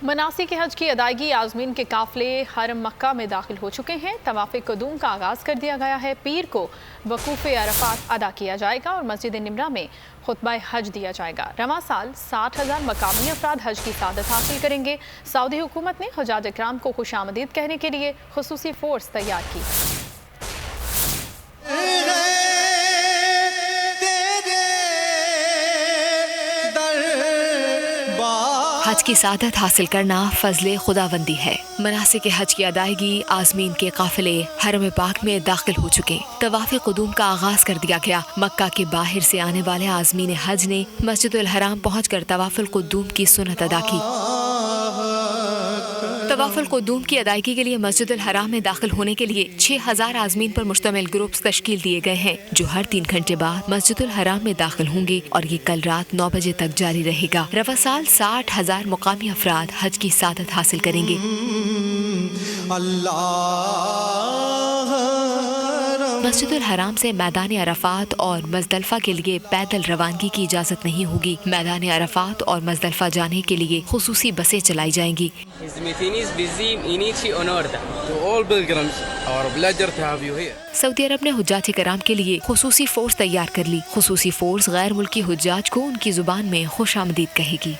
مناسک حج کی ادائیگی عازمین کے قافلے حرم مکہ میں داخل ہو چکے ہیں۔ طواف قدوم کا آغاز کر دیا گیا ہے۔ پیر کو وقوف عرفات ادا کیا جائے گا اور مسجد نمرہ میں خطبہ حج دیا جائے گا۔ رواں سال 60,000 مقامی افراد حج کی سعادت حاصل کریں گے۔ سعودی حکومت نے حجاج اکرام کو خوش آمدید کہنے کے لیے خصوصی فورس تیار کی۔ حج کی سعادت حاصل کرنا فضل خداوندی ہے۔ مناسک حج کی ادائیگی عازمین کے قافلے حرم پاک میں داخل ہو چکے۔ طواف قدوم کا آغاز کر دیا گیا۔ مکہ کے باہر سے آنے والے عازمین حج نے مسجد الحرام پہنچ کر طواف القدوم کی سنت ادا کی۔ طواف القدوم کی ادائیگی کے لیے مسجد الحرام میں داخل ہونے کے لیے 6,000 عازمین پر مشتمل گروپس تشکیل دیے گئے ہیں، جو ہر 3 گھنٹے بعد مسجد الحرام میں داخل ہوں گے اور یہ کل رات 9 بجے تک جاری رہے گا۔ رواں سال 60,000 مقامی افراد حج کی سعادت حاصل کریں گے۔ مسجد الحرام سے میدان عرفات اور مزدلفہ کے لیے پیدل روانگی کی اجازت نہیں ہوگی۔ میدان عرفات اور مزدلفہ جانے کے لیے خصوصی بسیں چلائی جائیں گی۔ سعودی عرب نے حجاج کرام کے لیے خصوصی فورس تیار کر لی۔ خصوصی فورس غیر ملکی حجاج کو ان کی زبان میں خوش آمدید کہے گی۔